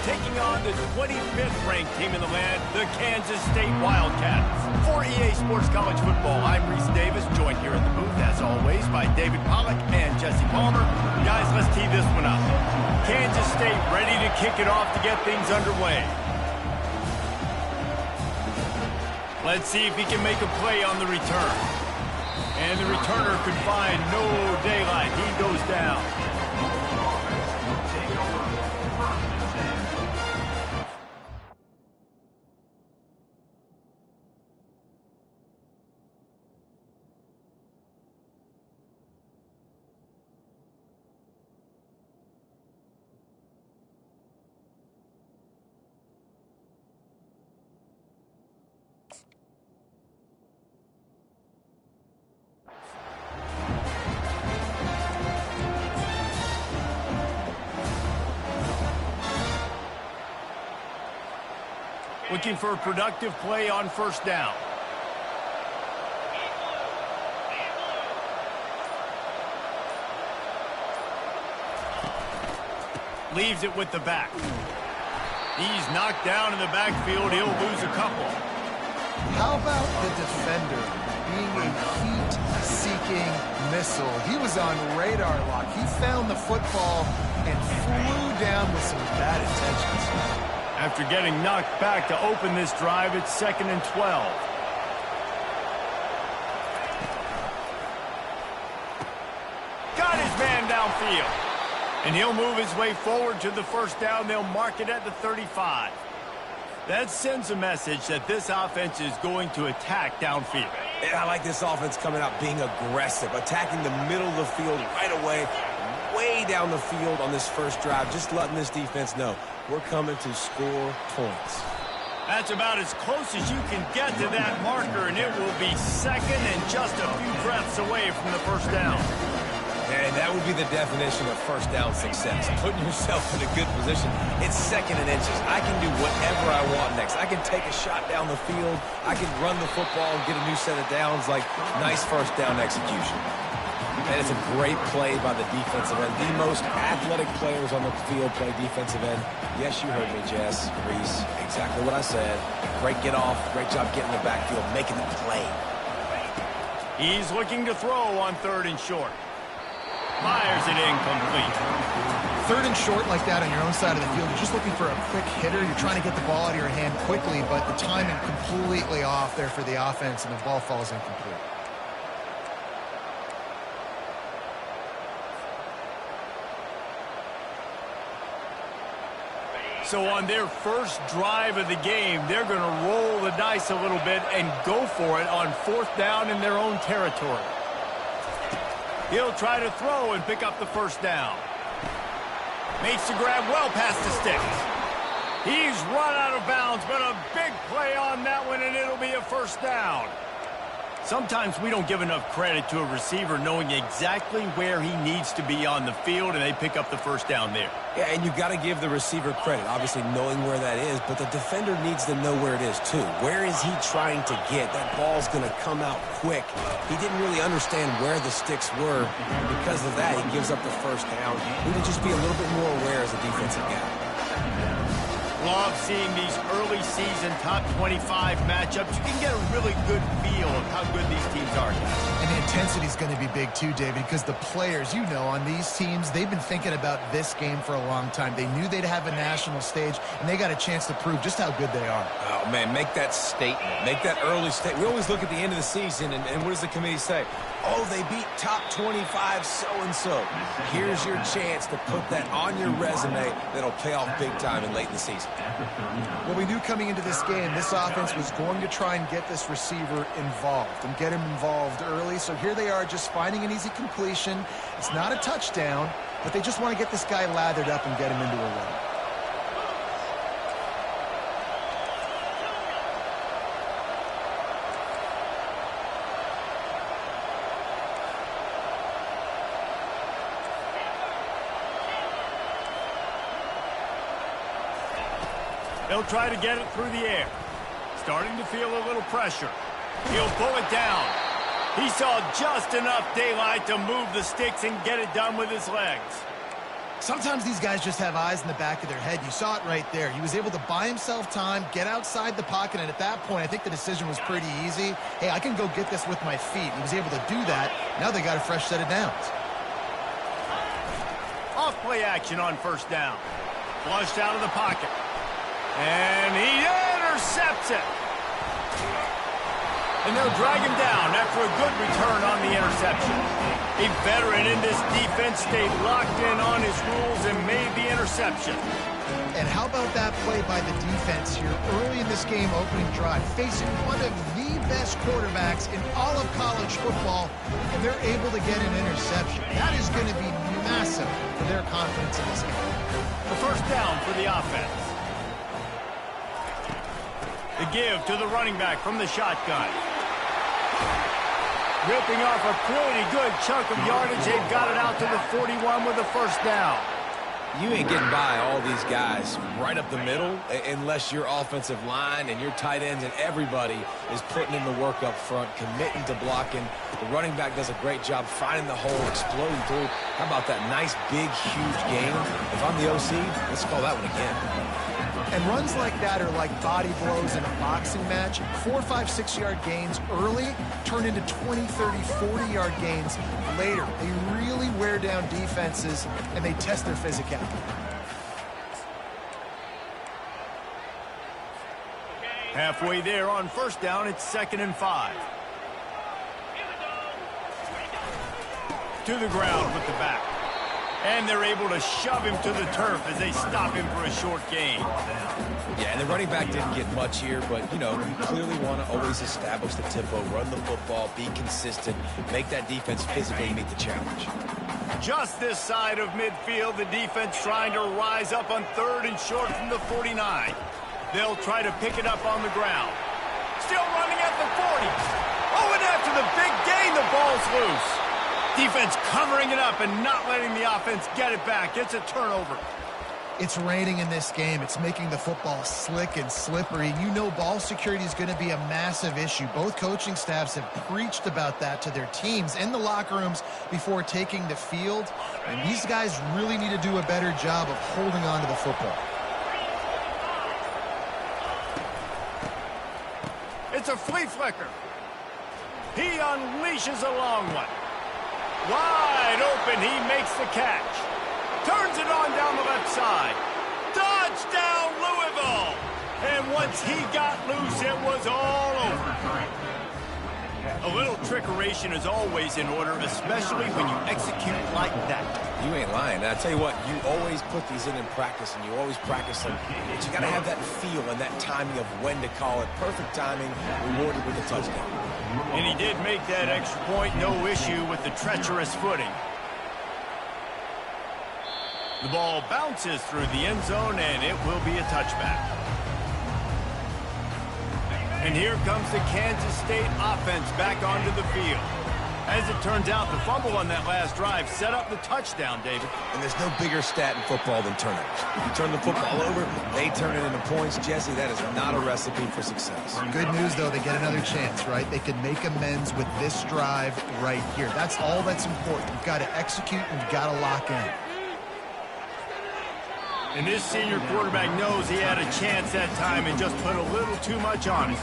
taking on the 25th ranked team in the land, the Kansas State Wildcats. For EA Sports College Football, I'm Reese Davis, joined here in the booth, as always, by David Pollack and Jesse Palmer. Guys, let's tee this one up. Kansas State ready to kick it off to get things underway. Let's see if he can make a play on the return. And the returner could find no daylight. He goes down. Looking for a productive play on first down. Leaves it with the back. He's knocked down in the backfield. He'll lose a couple. How about the defender being a heat-seeking missile? He was on radar lock. He found the football and flew down with some bad intentions. After getting knocked back to open this drive, it's 2nd and 12. Got his man downfield. And he'll move his way forward to the first down. They'll mark it at the 35. That sends a message that this offense is going to attack downfield. And I like this offense coming out being aggressive, attacking the middle of the field right away, way down the field on this first drive, just letting this defense know we're coming to score points. That's about as close as you can get to that marker, and it will be second and just a few breaths away from the first down. And that would be the definition of first down success, putting yourself in a good position. It's 2nd and inches. I can do whatever I want next. I can take a shot down the field. I can run the football and get a new set of downs. Like, nice first down execution. And it's a great play by the defensive end. The most athletic players on the field play defensive end. Yes, you heard me, Jess, Reese. Exactly what I said. Great get off. Great job getting the backfield, making the play. He's looking to throw on 3rd and short. Fires it incomplete. 3rd and short like that on your own side of the field. You're just looking for a quick hitter. You're trying to get the ball out of your hand quickly, but the timing completely off there for the offense, and the ball falls incomplete. So on their first drive of the game, they're going to roll the dice a little bit and go for it on 4th down in their own territory. He'll try to throw and pick up the first down. Makes the grab well past the sticks. He's run out of bounds, but a big play on that one, and it'll be a first down. Sometimes we don't give enough credit to a receiver knowing exactly where he needs to be on the field, and they pick up the first down there. Yeah, and you got to give the receiver credit, obviously knowing where that is, but the defender needs to know where it is too. Where is he trying to get? That ball's going to come out quick. He didn't really understand where the sticks were. Because of that, he gives up the first down. We need to just be a little bit more aware as a defensive guy. Love seeing these early season top 25 matchups. You can get a really good feel of how good these teams are. And the intensity is going to be big too, David, because the players, you know, on these teams, they've been thinking about this game for a long time. They knew they'd have a national stage, and they got a chance to prove just how good they are. Oh, man, make that statement. Make that early statement. We always look at the end of the season, and what does the committee say? Oh, they beat top 25 so-and-so. Here's your chance to put that on your resume that'll pay off big time in late in the season. Well, we knew coming into this game, this offense was going to try and get this receiver involved and get him involved early. So here they are just finding an easy completion. It's not a touchdown, but they just want to get this guy lathered up and get him into a run. He'll try to get it through the air. Starting to feel a little pressure. He'll pull it down. He saw just enough daylight to move the sticks and get it done with his legs. Sometimes these guys just have eyes in the back of their head. You saw it right there. He was able to buy himself time, get outside the pocket, and at that point, I think the decision was pretty easy. Hey, I can go get this with my feet. He was able to do that. Now they got a fresh set of downs. Off play action on first down. Flushed out of the pocket. And he intercepts it. And they'll drag him down after a good return on the interception. A veteran in this defense stayed locked in on his rules and made the interception. And how about that play by the defense here early in this game opening drive, facing one of the best quarterbacks in all of college football, and they're able to get an interception. That is going to be massive for their confidence in this game. The first down for the offense. The give to the running back from the shotgun. Ripping off a pretty good chunk of yardage. They've got it out to the 41 with a first down. You ain't getting by all these guys right up the middle unless your offensive line and your tight ends and everybody is putting in the work up front, committing to blocking. The running back does a great job finding the hole, exploding through. How about that nice, big, huge gain? If I'm the OC, let's call that one again. And runs like that are like body blows in a boxing match. 4, 5, 6-yard gains early turn into 20, 30, 40-yard gains later. They really wear down defenses, and they test their physicality. Halfway there on first down, it's 2nd and 5. To the ground with the back. And they're able to shove him to the turf as they stop him for a short gain. Yeah, and the running back didn't get much here, but, you know, you clearly want to always establish the tempo, run the football, be consistent, make that defense physically meet the challenge. Just this side of midfield, the defense trying to rise up on 3rd and short from the 49. They'll try to pick it up on the ground. Still running at the 40. Oh, and after the big gain, the ball's loose. Defense covering it up and not letting the offense get it back. It's a turnover. It's raining in this game. It's making the football slick and slippery. You know ball security is going to be a massive issue. Both coaching staffs have preached about that to their teams in the locker rooms before taking the field. And these guys really need to do a better job of holding on to the football. It's a flea flicker. He unleashes a long one. Wide open, he makes the catch. Turns it on down the left side. Touchdown, Louisville! And once he got loose, it was all over. A little trickeration is always in order, especially when you execute like that. You ain't lying. And I tell you what, you always put these in practice, and you always practice them. But you got to have that feel and that timing of when to call it. Perfect timing, rewarded with a touchdown. And he did make that extra point, no issue with the treacherous footing. The ball bounces through the end zone, and it will be a touchback. And here comes the Kansas State offense back onto the field. As it turns out, the fumble on that last drive set up the touchdown, David. And there's no bigger stat in football than turnovers. If you turn the football over, they turn it into points. Jesse, that is not a recipe for success. Good news, though, they get another chance, right? They can make amends with this drive right here. That's all that's important. You've got to execute and you've got to lock in. And this senior quarterback knows he had a chance that time and just put a little too much on it.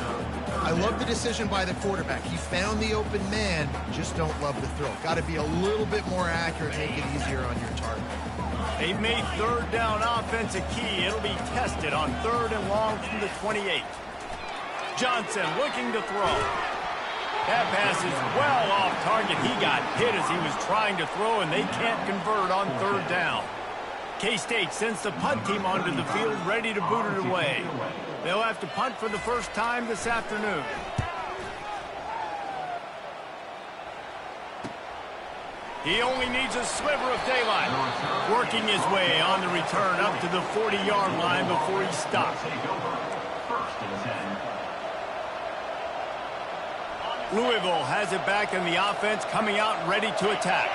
I love the decision by the quarterback. He found the open man, just don't love the throw. Got to be a little bit more accurate, make it easier on your target. They've made 3rd down offense a key. It'll be tested on 3rd and long from the 28. Johnson looking to throw. That pass is well off target. He got hit as he was trying to throw, and they can't convert on 3rd down. K-State sends the punt team onto the field ready to boot it away. They'll have to punt for the first time this afternoon. He only needs a sliver of daylight. Working his way on the return up to the 40-yard line before he stops. Louisville has it back in the offense, coming out ready to attack.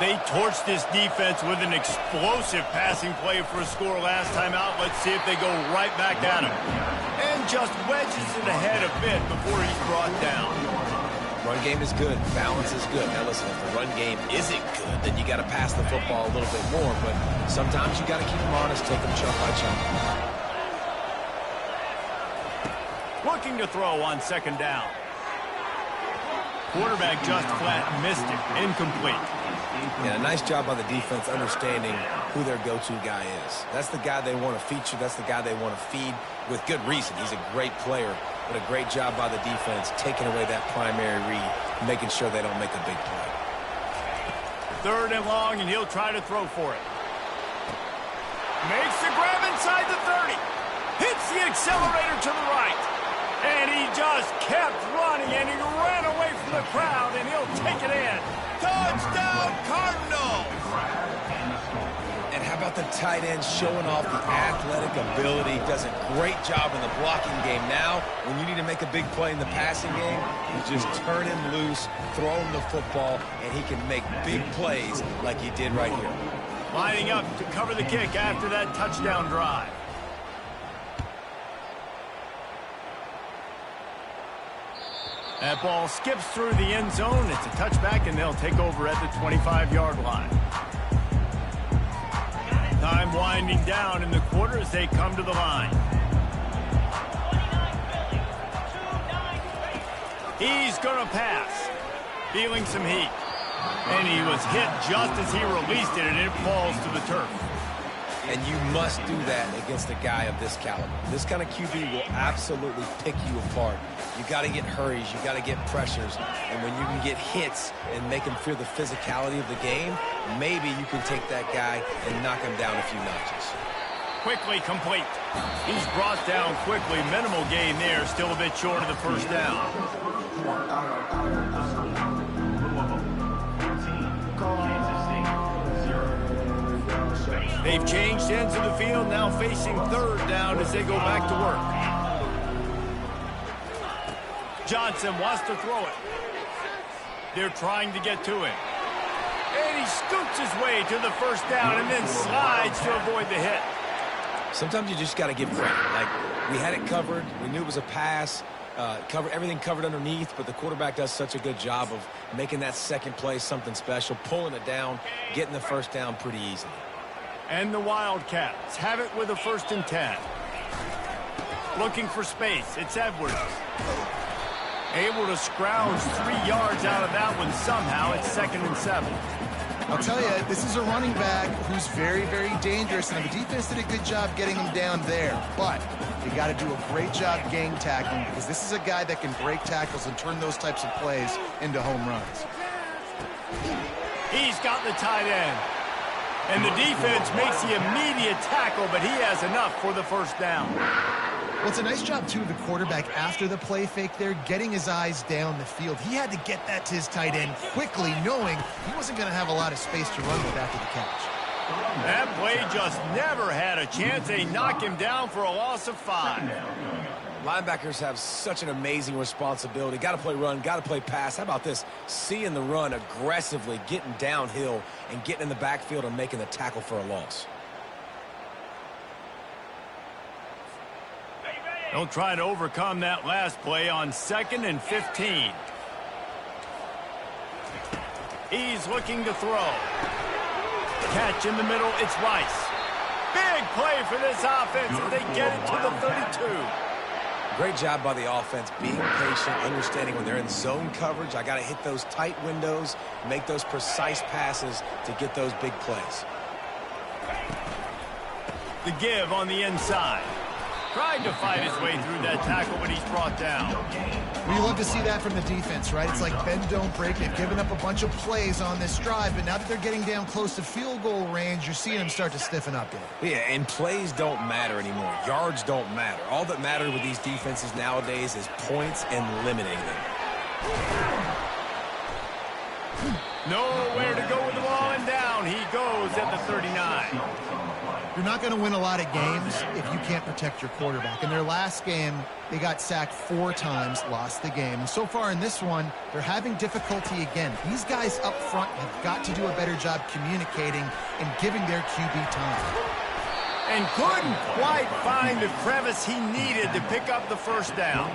They torched this defense with an explosive passing play for a score last time out. Let's see if they go right back at him. And just wedges it ahead a bit before he's brought down. Run game is good. Balance is good. Now, listen, if the run game isn't good, then you got to pass the football a little bit more. But sometimes you got to keep them honest, take them chunk by chunk. Looking to throw on second down. Quarterback just flat missed it. Incomplete. Yeah, nice job by the defense understanding who their go-to guy is. That's the guy they want to feature. That's the guy they want to feed with good reason. He's a great player, but a great job by the defense taking away that primary read, making sure they don't make a big play. 3rd and long, and he'll try to throw for it. Makes the grab inside the 30. Hits the accelerator to the right. And he just kept running, and he ran away from the crowd, and he'll take it in. Touchdown, Cardinals! And how about the tight end showing off the athletic ability? Does a great job in the blocking game. Now, when you need to make a big play in the passing game, you just turn him loose, throw him the football, and he can make big plays like he did right here. Lining up to cover the kick after that touchdown drive. That ball skips through the end zone. It's a touchback, and they'll take over at the 25-yard line. Time winding down in the quarter as they come to the line. He's going to pass. Feeling some heat. And he was hit just as he released it, and it falls to the turf. And you must do that against a guy of this caliber. This kind of QB will absolutely pick you apart. You got to get hurries. You got to get pressures. And when you can get hits and make him feel the physicality of the game, maybe you can take that guy and knock him down a few notches. Quickly complete. He's brought down quickly. Minimal gain there. Still a bit short of the first down. They've changed ends of the field, now facing 3rd down as they go back to work. Johnson wants to throw it. They're trying to get to him. And he scoots his way to the first down and then slides to avoid the hit. Sometimes you just got to give credit. Like, we had it covered. We knew it was a pass. Everything covered underneath, but the quarterback does such a good job of making that second play something special, pulling it down, getting the first down pretty easily. And the Wildcats have it with a 1st and 10. Looking for space. It's Edwards. Able to scrounge 3 yards out of that one somehow. It's 2nd and 7. I'll tell you, this is a running back who's very, very dangerous, and the defense did a good job getting him down there. But you got to do a great job gang tackling, because this is a guy that can break tackles and turn those types of plays into home runs. He's got the tight end. And the defense makes the immediate tackle, but he has enough for the first down. Well, it's a nice job, too, of the quarterback after the play fake there, getting his eyes down the field. He had to get that to his tight end quickly, knowing he wasn't going to have a lot of space to run with after the catch. That play just never had a chance. They knock him down for a loss of 5. Linebackers have such an amazing responsibility. Got to play run, got to play pass. How about this? Seeing the run aggressively, getting downhill, and getting in the backfield and making the tackle for a loss. They'll try to overcome that last play on 2nd and 15. He's looking to throw. Catch in the middle, it's Rice. Big play for this offense as they get it to the 32. Great job by the offense, being patient, understanding when they're in zone coverage, I got to hit those tight windows, make those precise passes to get those big plays. The give on the inside. Tried to fight his way through that tackle, but he's brought down. Well, you love to see that from the defense, right? It's like bend, don't break. They've given up a bunch of plays on this drive, but now that they're getting down close to field goal range, you're seeing them start to stiffen up there. Yeah, and plays don't matter anymore. Yards don't matter. All that matters with these defenses nowadays is points and limiting them. Nowhere to go with the ball, and down he goes at the 39. You're not going to win a lot of games if you can't protect your quarterback. In their last game, they got sacked 4 times, lost the game. And so far in this one, they're having difficulty again. These guys up front have got to do a better job communicating and giving their QB time. and couldn't quite find the crevice he needed to pick up the first down.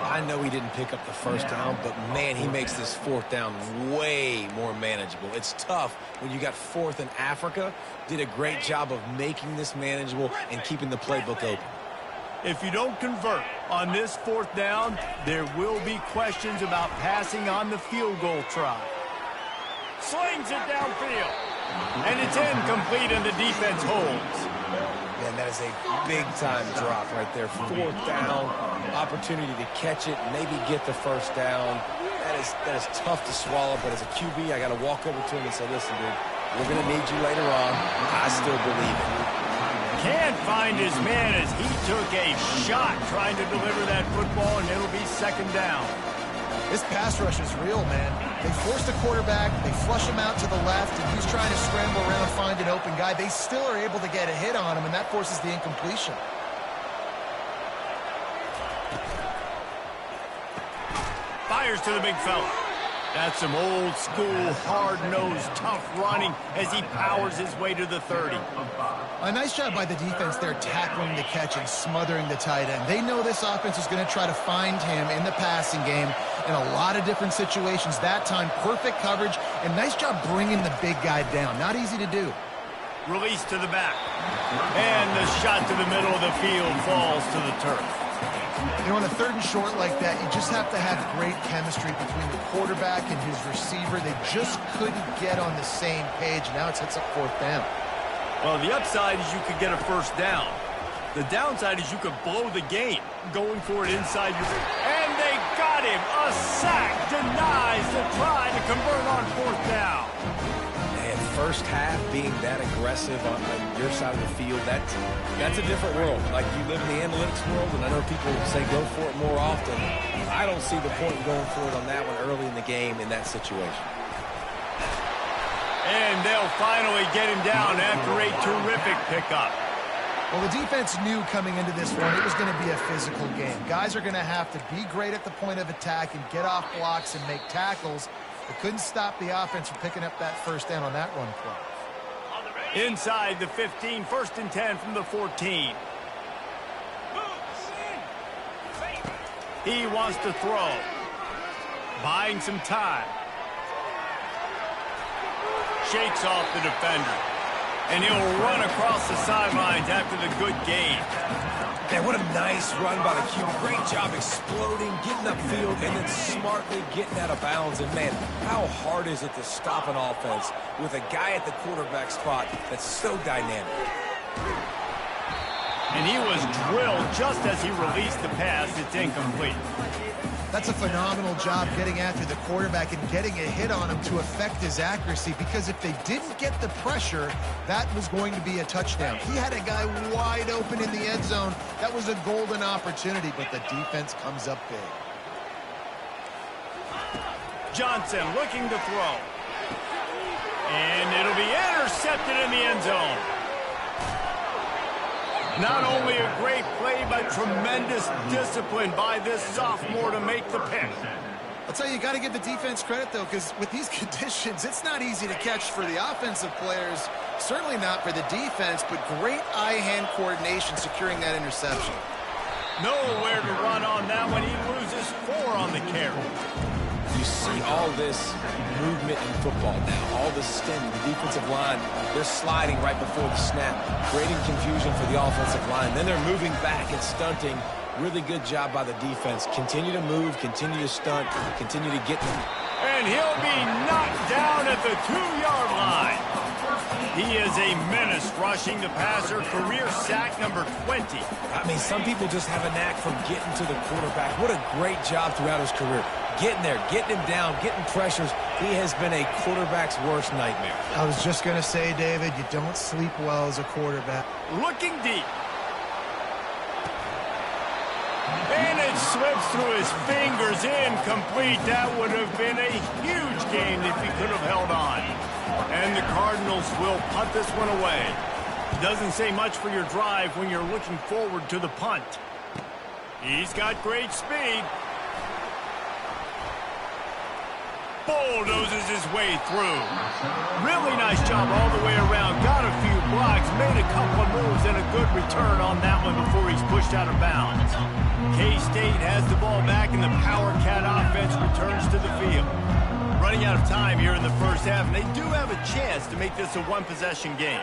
I know he didn't pick up the first down, but, man, he makes this fourth down way more manageable. It's tough when you got fourth in Africa. Did a great job of making this manageable and keeping the playbook open. If you don't convert on this fourth down, there will be questions about passing on the field goal try. Slings it downfield. And it's incomplete, and the defense holds. Man, that is a big-time drop right there. Fourth down, opportunity to catch it, maybe get the first down. That is tough to swallow, but as a QB, I got to walk over to him and say, listen, dude, we're going to need you later on. I still believe it. Can't find his man as he took a shot trying to deliver that football, and it'll be second down. This pass rush is real, man. They force the quarterback, they flush him out to the left, and he's trying to scramble around, find an open guy. They still are able to get a hit on him, and that forces the incompletion. Fires to the big fella. That's some old-school, hard-nosed, tough running as he powers his way to the 30. A nice job by the defense there tackling the catch and smothering the tight end. They know this offense is going to try to find him in the passing game in a lot of different situations. That time, perfect coverage, and nice job bringing the big guy down. Not easy to do. Release to the back. And the shot to the middle of the field falls to the turf. You know, on a third and short like that, you just have to have great chemistry between the quarterback and his receiver. They just couldn't get on the same page. Now it sets up fourth down. Well, the upside is you could get a first down. The downside is you could blow the game going for it inside your... And they got him! A sack denies the try to convert on fourth down. Man, first half being that aggressive on your side of the field, that's a different world. Like, you live in the analytics world, and I know people say go for it more often. I don't see the point in going for it on that one early in the game in that situation. And they'll finally get him down after a terrific pickup. Well, the defense knew coming into this one it was going to be a physical game. Guys are going to have to be great at the point of attack and get off blocks and make tackles. They couldn't stop the offense from picking up that first down on that run play. Inside the 15, first and 10 from the 14. He wants to throw. Buying some time. Shakes off the defender. And he'll run across the sidelines after the good gain. Man, what a nice run by the QB. Great job exploding, getting upfield, and then smartly getting out of bounds. And, man, how hard is it to stop an offense with a guy at the quarterback spot that's so dynamic? And he was drilled just as he released the pass. It's incomplete. That's a phenomenal job getting after the quarterback and getting a hit on him to affect his accuracy, because if they didn't get the pressure, that was going to be a touchdown. He had a guy wide open in the end zone. That was a golden opportunity, but the defense comes up big. Johnson looking to throw. And it'll be intercepted in the end zone. Not only a great play, but tremendous discipline by this sophomore to make the pick. I'll tell you, you got to give the defense credit, though, because with these conditions, it's not easy to catch for the offensive players. Certainly not for the defense, but great eye-hand coordination securing that interception. Nowhere to run on that one. He loses 4 on the carry. You see all this movement in football now, all the stemming, the defensive line, they're sliding right before the snap, creating confusion for the offensive line. Then they're moving back and stunting. Really good job by the defense. Continue to move, continue to stunt, continue to get them. And he'll be knocked down at the 2-yard line. He is a menace rushing the passer, career sack number 20. I mean, some people just have a knack for getting to the quarterback. What a great job throughout his career. Getting there, getting him down, getting pressures. He has been a quarterback's worst nightmare. I was just going to say, David, you don't sleep well as a quarterback. Looking deep. And it slips through his fingers, incomplete. That would have been a huge gain if he could have held on. And the Cardinals will punt this one away. Doesn't say much for your drive when you're looking forward to the punt. He's got great speed. bulldozes his way through. Really nice job all the way around. Got a few blocks, made a couple of moves, and a good return on that one before he's pushed out of bounds. K-State has the ball back, and the Power Cat offense returns to the field. Running out of time here in the first half, and they do have a chance to make this a one-possession game.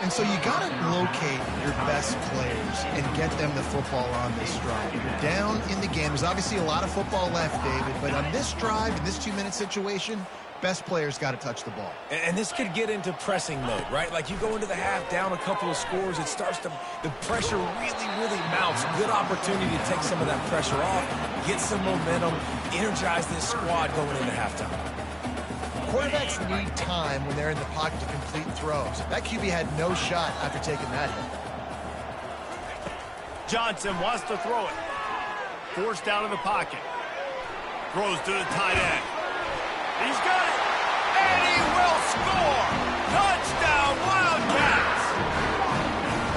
And so you got to locate your best players and get them the football on this drive. You're down in the game. There's obviously a lot of football left, David, but on this drive, in this 2-minute situation, best players got to touch the ball. And this could get into pressing mode, right? Like you go into the half down a couple of scores, it starts to, the pressure really mounts. Good opportunity to take some of that pressure off, get some momentum, energize this squad going into halftime. Quarterbacks need time when they're in the pocket to complete throws. That QB had no shot after taking that hit. Johnson wants to throw it. Forced out of the pocket. Throws to the tight end. He's got it. And he will score. Touchdown, Wildcats.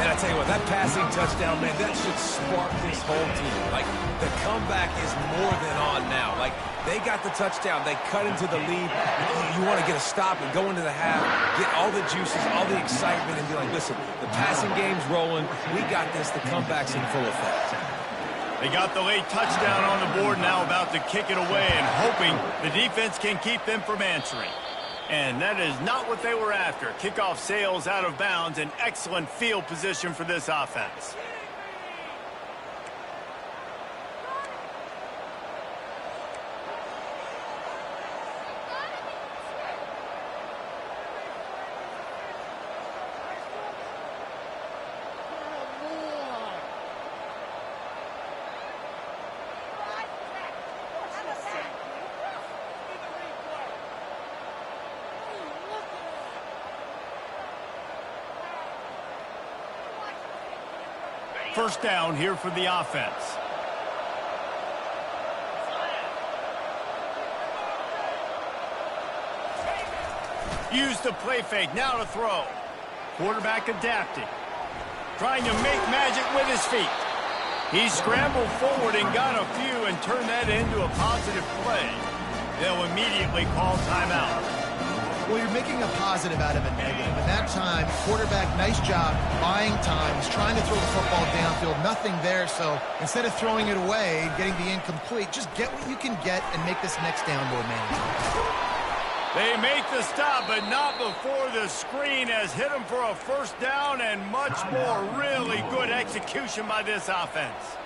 And I tell you what, that passing touchdown, man, that should spark this whole team. Like, the comeback is more than on now. Like, they got the touchdown. They cut into the lead. You want to get a stop and go into the half, get all the juices, all the excitement, and be like, listen, the passing game's rolling. We got this. The comeback's in full effect. They got the late touchdown on the board, now about to kick it away and hoping the defense can keep them from answering. And that is not what they were after. Kickoff sails out of bounds, an excellent field position for this offense. First down here for the offense. Use the play fake, now to throw. Quarterback adapting. Trying to make magic with his feet. He scrambled forward and got a few and turned that into a positive play. They'll immediately call timeout. Well, you're making a positive out of a negative. And that time, quarterback, nice job, buying time. He's trying to throw the football downfield. Nothing there, so instead of throwing it away, getting the incomplete, just get what you can get and make this next down more manageable. They make the stop, but not before the screen has hit them for a first down and much more. Really good execution by this offense.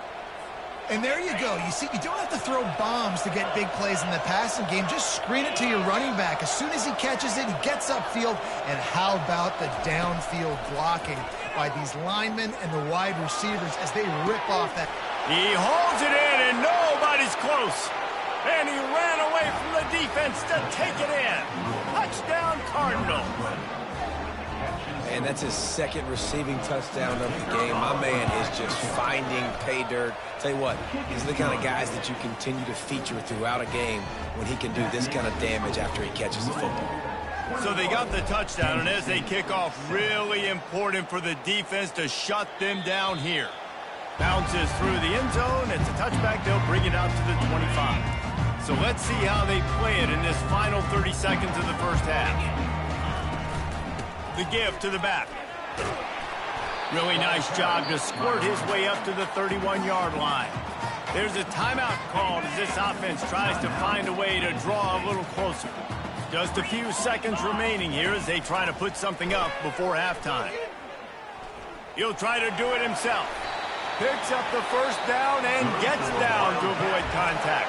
And there you go. You see, you don't have to throw bombs to get big plays in the passing game. Just screen it to your running back. As soon as he catches it, he gets upfield. And how about the downfield blocking by these linemen and the wide receivers as they rip off that. He holds it in, and nobody's close. And he ran away from the defense to take it in. Touchdown, Cardinals. And that's his second receiving touchdown of the game. My man is just finding pay dirt. Tell you what, these are the kind of guys that you continue to feature throughout a game when he can do this kind of damage after he catches the football. So they got the touchdown, and as they kick off, really important for the defense to shut them down here. Bounces through the end zone. It's a touchback. They'll bring it out to the 25. So let's see how they play it in this final 30 seconds of the first half. The give to the back. Really nice job to squirt his way up to the 31-yard line. There's a timeout called as this offense tries to find a way to draw a little closer. Just a few seconds remaining here as they try to put something up before halftime. He'll try to do it himself. Picks up the first down and gets down to avoid contact.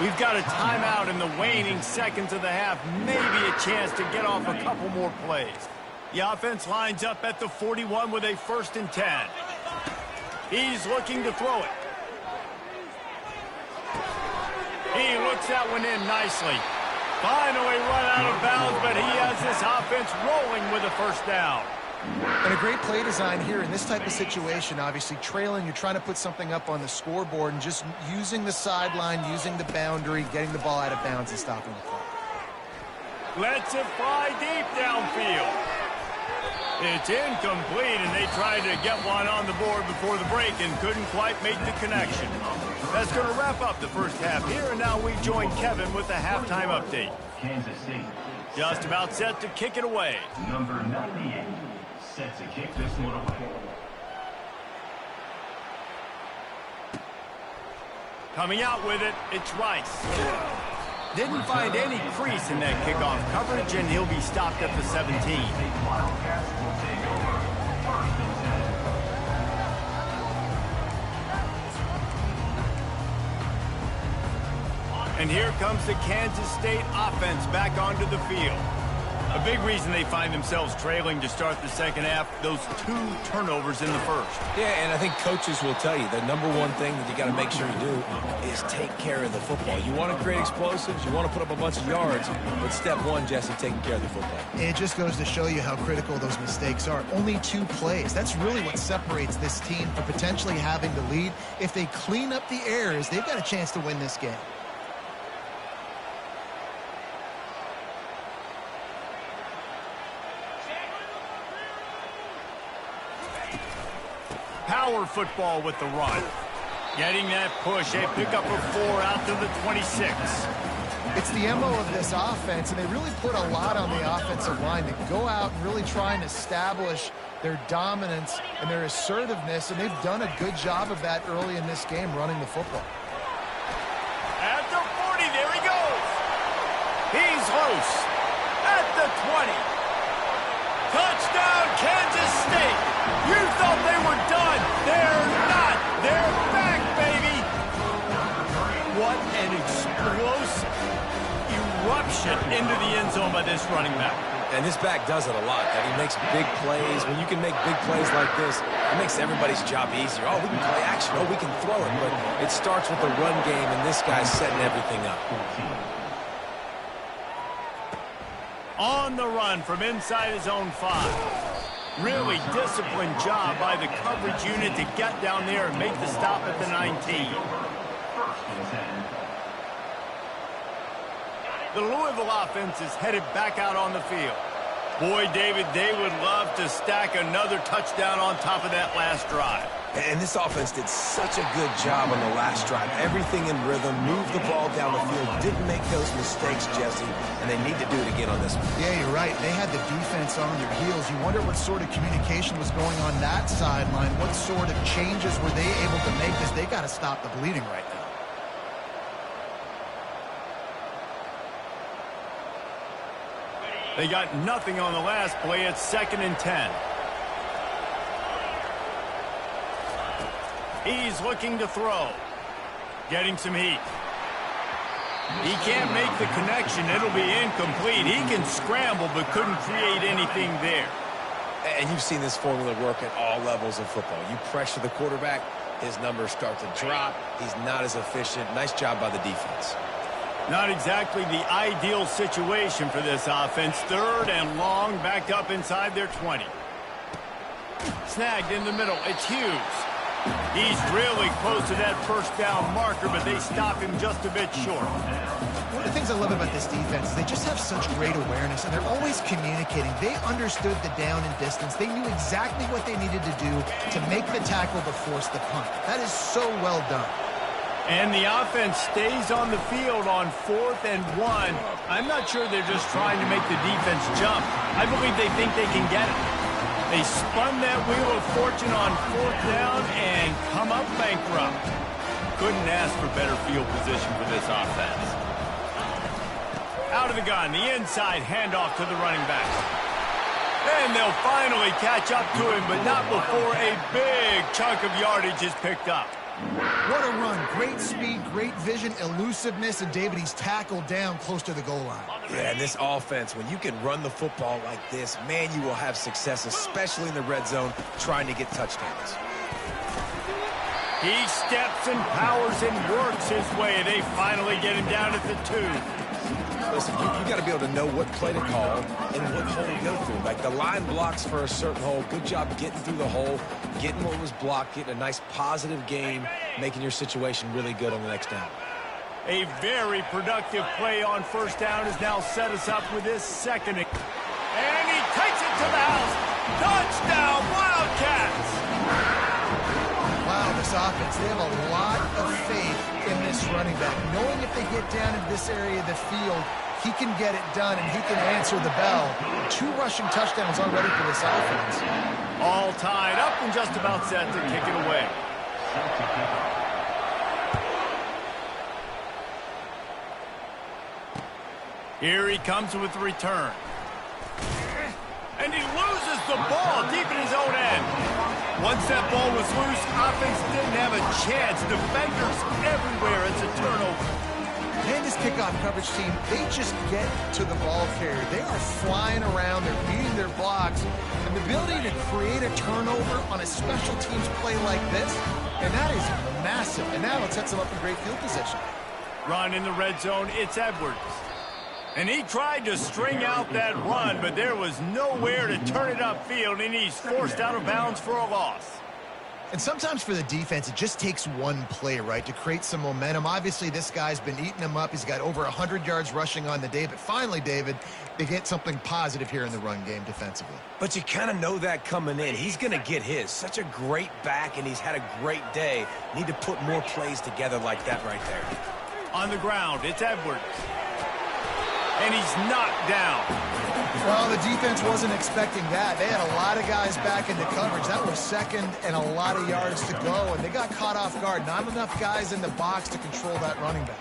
We've got a timeout in the waning seconds of the half. Maybe a chance to get off a couple more plays. The offense lines up at the 41 with a 1st and 10. He's looking to throw it. He looks that one in nicely. Finally run out of bounds, but he has this offense rolling with a first down. And a great play design here in this type of situation. Obviously trailing, you're trying to put something up on the scoreboard and just using the sideline, using the boundary, getting the ball out of bounds and stopping the clock. Lets it fly deep downfield. It's incomplete, and they tried to get one on the board before the break and couldn't quite make the connection. That's going to wrap up the first half here, and now we join Kevin with the halftime update. Kansas State. Just about set to kick it away. Number 98 set to kick this one away. Coming out with it, it's Rice. Didn't find any crease in that kickoff coverage, and he'll be stopped at the 17. Wildcats will take over 1st and 10. And here comes the Kansas State offense back onto the field. A big reason they find themselves trailing to start the second half, those 2 turnovers in the first. Yeah, and I think coaches will tell you the number one thing that you got to make sure you do is take care of the football. You want to create explosives, you want to put up a bunch of yards, but step one, Jesse, taking care of the football. It just goes to show you how critical those mistakes are. Only 2 plays. That's really what separates this team from potentially having the lead. If they clean up the errors, they've got a chance to win this game. Power football with the run. Getting that push, a pickup of 4 out to the 26. It's the MO of this offense, and they really put a lot on the offensive line to go out and really try and establish their dominance and their assertiveness, and they've done a good job of that early in this game running the football. At the 40, there he goes. He's loose. At the 20. Touchdown, Kansas State. You thought they were done. They're not. They're back, baby. What an explosive eruption into the end zone by this running back. And this back does it a lot. That he makes big plays. When you can make big plays like this, it makes everybody's job easier. Oh, we can play action. Oh, we can throw it. But it starts with the run game, and this guy's setting everything up. On the run from inside his own 5. Really disciplined job by the coverage unit to get down there and make the stop at the 19. 1st and 10. The Louisville offense is headed back out on the field. Boy, David, they would love to stack another touchdown on top of that last drive. And this offense did such a good job on the last drive. Everything in rhythm, moved the ball down the field, didn't make those mistakes, Jesse, and they need to do it again on this one. Yeah, you're right. They had the defense on their heels. You wonder what sort of communication was going on that sideline. What sort of changes were they able to make as they got to stop the bleeding right now. They got nothing on the last play. It's 2nd and 10. He's looking to throw. Getting some heat. He can't make the connection. It'll be incomplete. He can scramble but couldn't create anything there. And you've seen this formula work at all levels of football. You pressure the quarterback, his numbers start to drop. He's not as efficient. Nice job by the defense. Not exactly the ideal situation for this offense. 3rd and long, backed up inside their 20. Snagged in the middle. It's Hughes. He's really close to that first down marker, but they stop him just a bit short. One of the things I love about this defense is they just have such great awareness, and they're always communicating. They understood the down and distance. They knew exactly what they needed to do to make the tackle to force the punt. That is so well done. And the offense stays on the field on 4th and 1. I'm not sure they're just trying to make the defense jump. I believe they think they can get it. They spun that wheel of fortune on 4th down and come up bankrupt. Couldn't ask for better field position for this offense. Out of the gun, the inside handoff to the running back. And they'll finally catch up to him, but not before a big chunk of yardage is picked up. What a run. Great speed, great vision, elusiveness, and David, he's tackled down close to the goal line. Yeah, and this offense, when you can run the football like this, man, you will have success, especially in the red zone, trying to get touchdowns. He steps and powers and works his way. They finally get him down at the 2. Listen, you got to be able to know what play to call and what hole to go through. Like the line blocks for a certain hole. Good job getting through the hole, getting what was blocked, getting a nice positive game, making your situation really good on the next down. A very productive play on 1st down has now set us up with this 2nd. And he takes it to the house. offense, they have a lot of faith in this running back, knowing if they get down into this area of the field, he can get it done and he can answer the bell. 2 rushing touchdowns already for this offense. All tied up and just about set to kick it away. Here he comes with the return. And he loses the ball deep in his own end. Once that ball was loose, offense didn't have a chance. Defenders everywhere. It's a turnover. And this kickoff coverage team, they just get to the ball carrier. They are flying around. They're beating their blocks. And the ability to create a turnover on a special teams play like this, and that is massive. And now it sets them up in great field position. Run in the red zone. It's Edwards. And he tried to string out that run, but there was nowhere to turn it upfield, and he's forced out of bounds for a loss. And sometimes for the defense, it just takes one play, right, to create some momentum. Obviously, this guy's been eating them up. He's got over 100 yards rushing on the day. But finally, David, they get something positive here in the run game defensively. But you kind of know that coming in. He's going to get his. Such a great back, and he's had a great day. Need to put more plays together like that right there. On the ground, it's Edwards. And he's knocked down. Well, the defense wasn't expecting that. They had a lot of guys back into coverage. That was second and a lot of yards to go, and they got caught off guard. Not enough guys in the box to control that running back.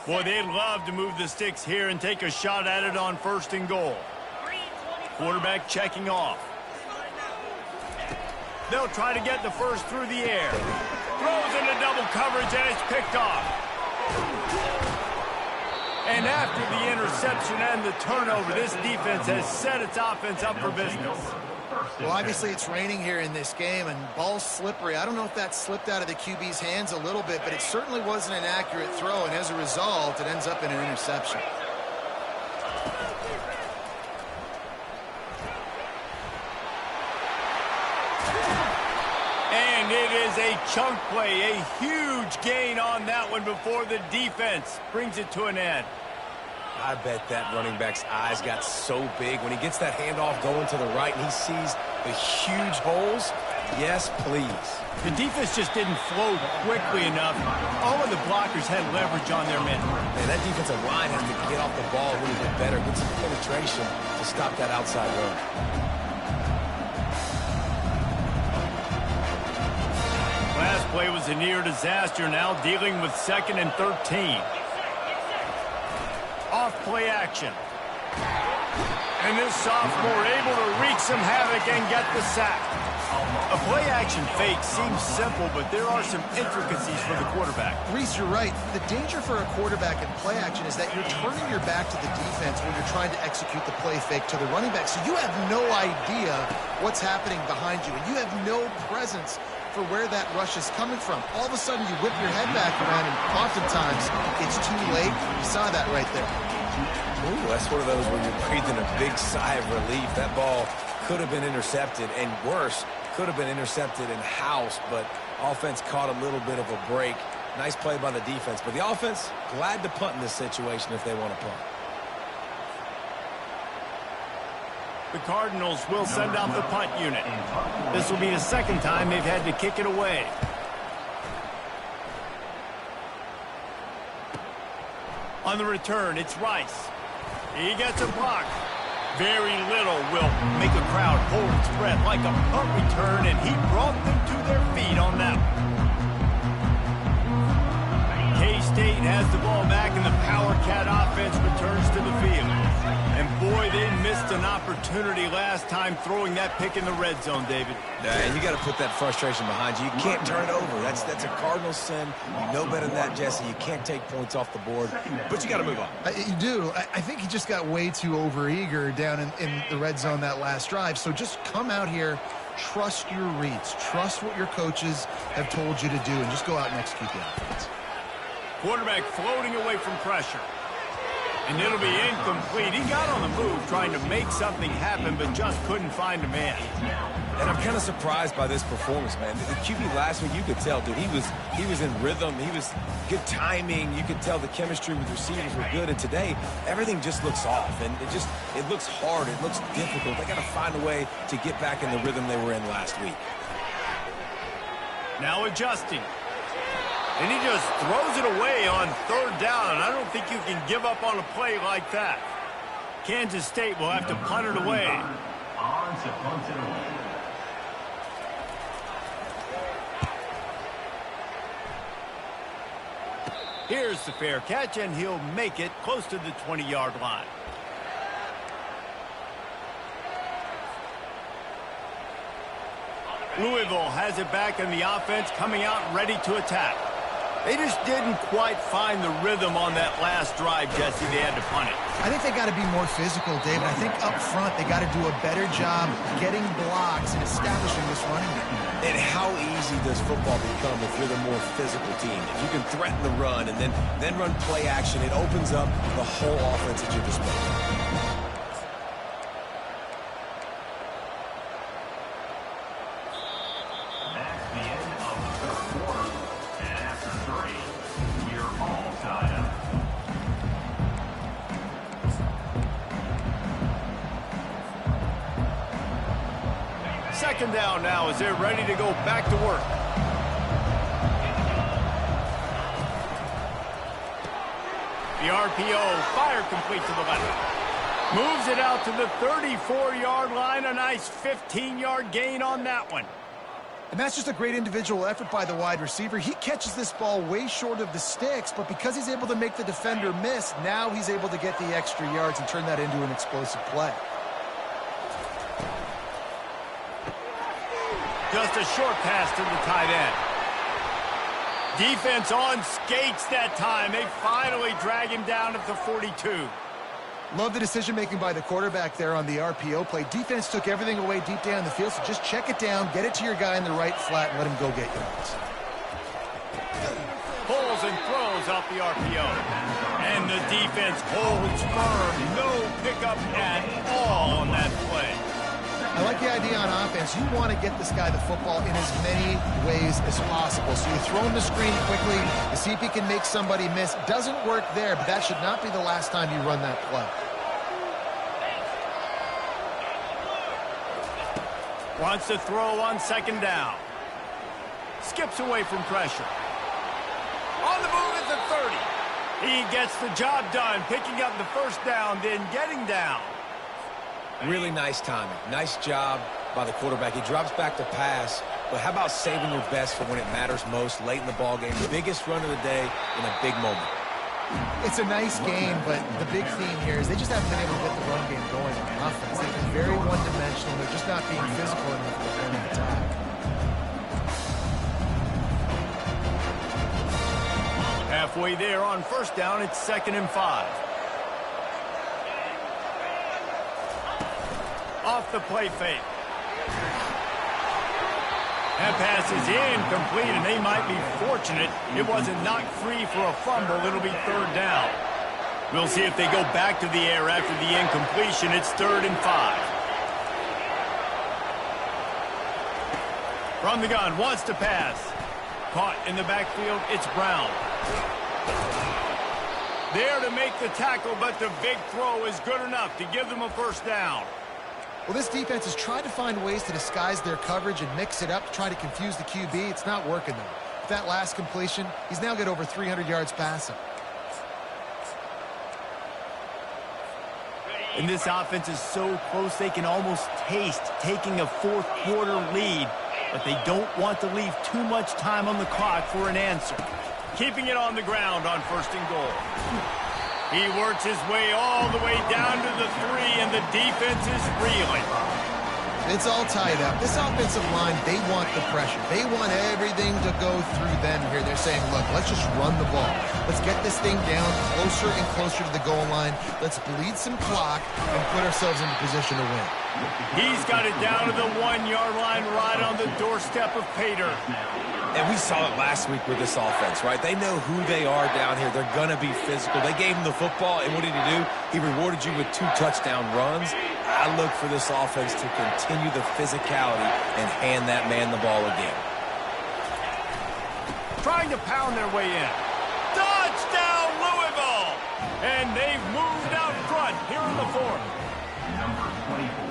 Boy, they'd love to move the sticks here and take a shot at it on 1st and goal. Quarterback checking off. They'll try to get the first through the air. Throws into double coverage, and it's picked off. And after the interception and the turnover, this defense has set its offense up for business. Well, obviously it's raining here in this game, and ball's slippery. I don't know if that slipped out of the QB's hands a little bit, but it certainly wasn't an accurate throw, and as a result, it ends up in an interception. And it is a chunk play, a huge gain on that one before the defense brings it to an end. I bet that running back's eyes got so big when he gets that handoff going to the right and he sees the huge holes. Yes, please. The defense just didn't flow quickly enough. All of the blockers had leverage on their men. Man, that defensive line has to get off the ball a little bit better, get some penetration to stop that outside run. Last play was a near disaster, now dealing with 2nd and 13. Off play action. And this sophomore able to wreak some havoc and get the sack. A play action fake seems simple, but there are some intricacies for the quarterback. Reese, you're right. The danger for a quarterback in play action is that you're turning your back to the defense when you're trying to execute the play fake to the running back. So you have no idea what's happening behind you, and you have no presence for where that rush is coming from. All of a sudden, you whip your head back around, and oftentimes, it's too late. You saw that right there. Ooh, that's one of those where you're breathing a big sigh of relief. That ball could have been intercepted, and worse, could have been intercepted in house, but offense caught a little bit of a break. Nice play by the defense, but the offense, glad to punt in this situation if they want to punt. The Cardinals will send out the punt unit. This will be the 2nd time they've had to kick it away. On the return, it's Rice. He gets a block. Very little will make a crowd hold its breath like a punt return, and he brought them to their feet on that one. K-State has the ball back, and the Power Cat offense returns to the field. And boy, they missed an opportunity last time throwing that pick in the red zone, David. And you got to put that frustration behind you. You can't turn it over. That's a Cardinal sin. You know better than that, Jesse. You can't take points off the board, but you got to move on. You do. I think he just got way too overeager down in the red zone that last drive. So just come out here, trust your reads, trust what your coaches have told you to do, and just go out and execute the offense. Quarterback floating away from pressure. And it'll be incomplete. He got on the move trying to make something happen, but just couldn't find a man. And I'm kind of surprised by this performance, man. The QB last week, you could tell, dude, he was in rhythm. He was good timing. You could tell the chemistry with receivers were good. And today, everything just looks off. And it looks hard. It looks difficult. They got to find a way to get back in the rhythm they were in last week. Now adjusting. And he just throws it away on third down. I don't think you can give up on a play like that. Kansas State will have to punt it away. On to punt it away. Here's the fair catch, and he'll make it close to the 20-yard line. Louisville has it back in the offense, coming out ready to attack. They just didn't quite find the rhythm on that last drive, Jesse. They had to punt it. I think they got to be more physical, David. I think up front they got to do a better job getting blocks and establishing this running game. And how easy does football become if you're the more physical team? If you can threaten the run and then run play action, it opens up the whole offense at your disposal. Second down now as they're ready to go back to work. The RPO, fire complete to the left. Moves it out to the 34-yard line. A nice 15-yard gain on that one. And that's just a great individual effort by the wide receiver. He catches this ball way short of the sticks, but because he's able to make the defender miss, now he's able to get the extra yards and turn that into an explosive play. Just a short pass to the tight end. Defense on skates that time. They finally drag him down at the 42. Love the decision-making by the quarterback there on the RPO play. Defense took everything away deep down the field, so just check it down, get it to your guy in the right flat, and let him go get yards. Pulls and throws off the RPO. And the defense holds firm. No pickup at all on that play. I like the idea on offense. You want to get this guy the football in as many ways as possible. So you throw him the screen quickly to see if he can make somebody miss. Doesn't work there, but that should not be the last time you run that play. Wants to throw on second down. Skips away from pressure. On the move at the 30. He gets the job done, picking up the first down, then getting down. Really nice timing. Nice job by the quarterback. He drops back to pass, but how about saving your best for when it matters most late in the ball game? The biggest run of the day in a big moment. It's a nice game, but the big theme here is they just haven't been able to get the run game going on offense. They've been very one-dimensional. They're just not being physical enough to defend the attack. Halfway there on first down, it's 2nd and 5. Off the play fake. That pass is incomplete, and they might be fortunate it wasn't knocked free for a fumble. It'll be 3rd down. We'll see if they go back to the air after the incompletion. It's 3rd and 5. From the gun, wants to pass. Caught in the backfield, it's Brown. There to make the tackle, but the big throw is good enough to give them a first down. Well, this defense has tried to find ways to disguise their coverage and mix it up to try to confuse the QB. It's not working, though. With that last completion, he's now got over 300 yards passing. And this offense is so close they can almost taste taking a fourth-quarter lead, but they don't want to leave too much time on the clock for an answer. Keeping it on the ground on 1st and goal. He works his way all the way down to the 3, and the defense is reeling. It's all tied up. This offensive line, they want the pressure. They want everything to go through them here. They're saying, look, let's just run the ball. Let's get this thing down closer and closer to the goal line. Let's bleed some clock and put ourselves into position to win. He's got it down to the 1-yard line right on the doorstep of Pater. And we saw it last week with this offense, right? They know who they are down here. They're going to be physical. They gave him the football, and what did he do? He rewarded you with 2 touchdown runs. I look for this offense to continue the physicality and hand that man the ball again. Trying to pound their way in. Touchdown, Louisville! And they've moved out front here in the 4th.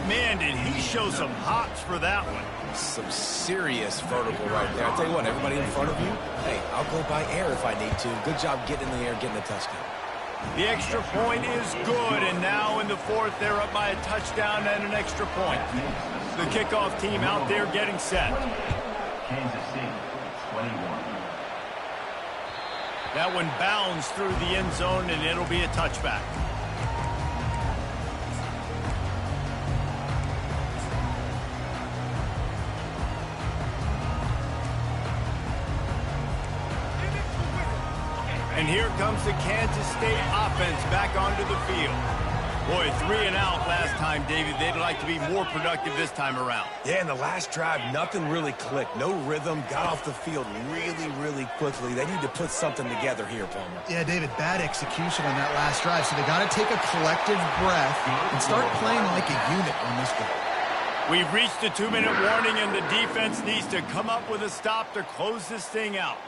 Man, did he show some hops for that one. Some serious vertical right there. I'll tell you what, everybody in front of you, hey, I'll go by air if I need to. Good job getting in the air, getting a touchdown. The extra point is good, and now in the 4th, they're up by a touchdown and an extra point. The kickoff team out there getting set. Kansas City, 21. That one bounds through the end zone, and it'll be a touchback. And here comes the Kansas State offense back onto the field. Boy, 3 and out last time, David. They'd like to be more productive this time around. Yeah, in the last drive, nothing really clicked. No rhythm, got off the field really, really quickly. They need to put something together here, Palmer. Yeah, David, bad execution on that last drive. So they got to take a collective breath and start playing like a unit on this one. We've reached a 2-minute warning, and the defense needs to come up with a stop to close this thing out.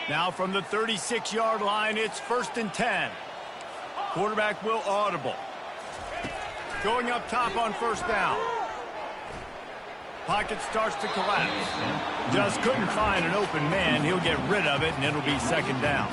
Now from the 36-yard line, it's 1st and 10. Quarterback will audible. Going up top on 1st down. Pocket starts to collapse. Just couldn't find an open man. He'll get rid of it, and it'll be 2nd down.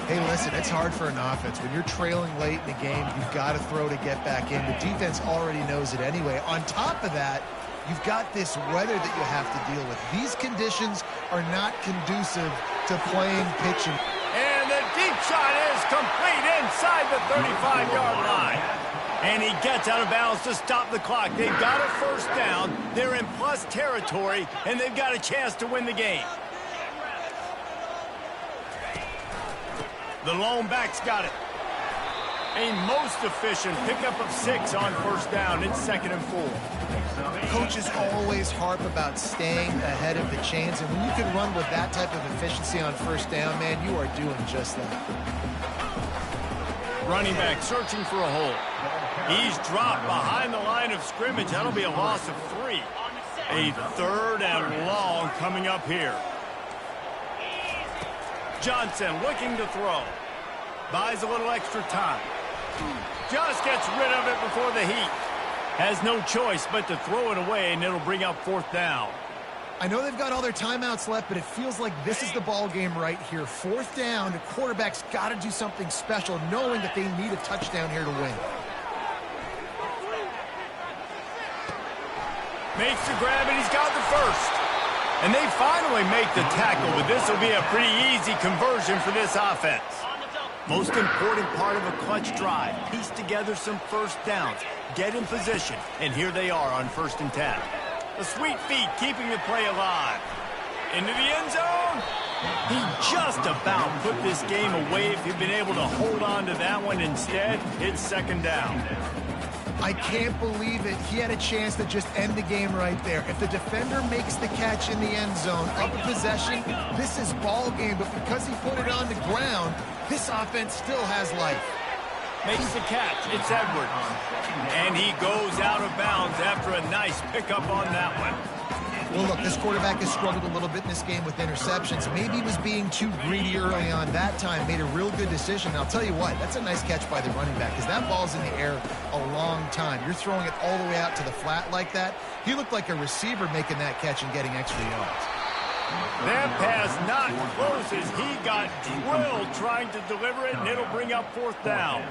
Hey, listen, it's hard for an offense. When you're trailing late in the game, you've got to throw to get back in. The defense already knows it anyway. On top of that, you've got this weather that you have to deal with. These conditions are not conducive to playing pitching. And the deep shot is complete inside the 35-yard line. And he gets out of bounds to stop the clock. They've got a 1st down. They're in plus territory, and they've got a chance to win the game. The lone back's got it. A most efficient pickup of 6 on 1st down. It's 2nd and 4. Coaches always harp about staying ahead of the chains, and when you can run with that type of efficiency on 1st down, man, you are doing just that. Running back searching for a hole. He's dropped behind the line of scrimmage. That'll be a loss of 3. A 3rd and long coming up here. Johnson looking to throw. Buys a little extra time. Just gets rid of it before the heat. Has no choice but to throw it away, and it'll bring up 4th down. I know they've got all their timeouts left, but it feels like this is the ball game right here. 4th down, the quarterback's got to do something special, knowing that they need a touchdown here to win. Makes the grab, and he's got the 1st. And they finally make the tackle, but this will be a pretty easy conversion for this offense. Most important part of a clutch drive, piece together some 1st downs, get in position, and here they are on 1st and 10. The sweet feet keeping the play alive. Into the end zone. He just about put this game away if he'd been able to hold on to that one. Instead, it's 2nd down. I can't believe it. He had a chance to just end the game right there. If the defender makes the catch in the end zone, up a possession, this is ball game. But because he put it on the ground, this offense still has life. Makes the catch. It's Edwards. And he goes out of bounds after a nice pickup on that one. Well, look, this quarterback has struggled a little bit in this game with interceptions. Maybe he was being too greedy early on. That time made a real good decision. And I'll tell you what, that's a nice catch by the running back because that ball's in the air a long time. You're throwing it all the way out to the flat like that. He looked like a receiver making that catch and getting extra yards. That pass not close as he got drilled trying to deliver it, and it'll bring up 4th down.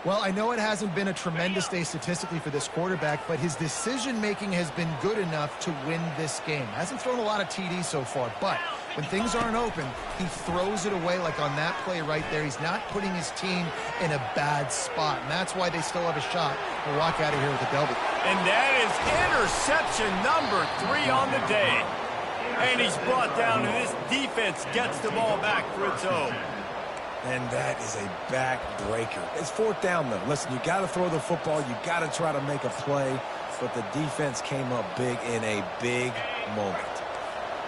Well, I know it hasn't been a tremendous day statistically for this quarterback, but his decision-making has been good enough to win this game. Hasn't thrown a lot of TDs so far, but when things aren't open, he throws it away like on that play right there. He's not putting his team in a bad spot, and that's why they still have a shot to walk out of here with a W. And that is interception number 3 on the day. And he's brought down, and this defense gets the ball back for its own. And that is a backbreaker. It's 4th down, though. Listen, you got to throw the football. You got to try to make a play. But the defense came up big in a big moment.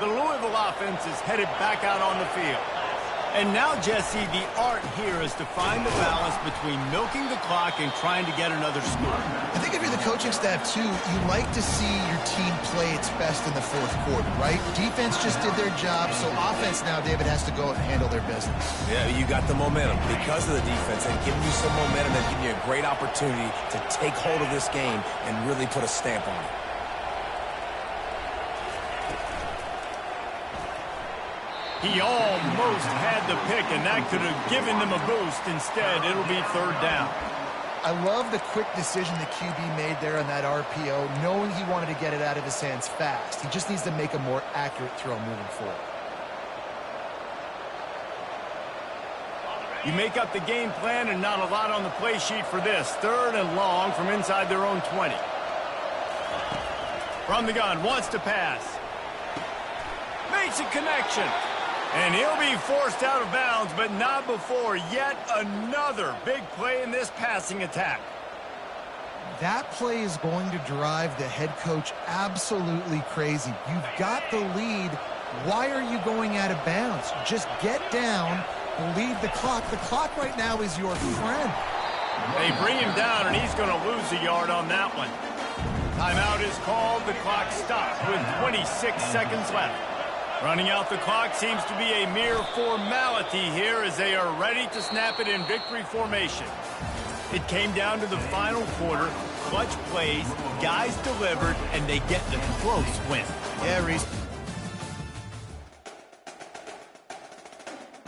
The Louisville offense is headed back out on the field. And now, Jesse, the art here is to find the balance between milking the clock and trying to get another score. I think if you're the coaching staff, too, you like to see your team play its best in the 4th quarter, right? Defense just did their job, so offense now, David, has to go and handle their business. Yeah, you got the momentum because of the defense and giving you some momentum and giving you a great opportunity to take hold of this game and really put a stamp on it. He almost had the pick, and that could have given them a boost. Instead, it'll be 3rd down. I love the quick decision the QB made there on that RPO, knowing he wanted to get it out of his hands fast. He just needs to make a more accurate throw moving forward. You make up the game plan and not a lot on the play sheet for this. 3rd and long from inside their own 20. From the gun, wants to pass. Makes a connection. And he'll be forced out of bounds, but not before yet another big play in this passing attack. That play is going to drive the head coach absolutely crazy. You've got the lead. Why are you going out of bounds? Just get down, lead the clock. The clock right now is your friend. They bring him down, and he's going to lose a yard on that one. Timeout is called. The clock stopped with 26 seconds left. Running out the clock seems to be a mere formality here as they are ready to snap it in victory formation. It came down to the final quarter, clutch plays, guys delivered, and they get the close win. Yeah, Reese,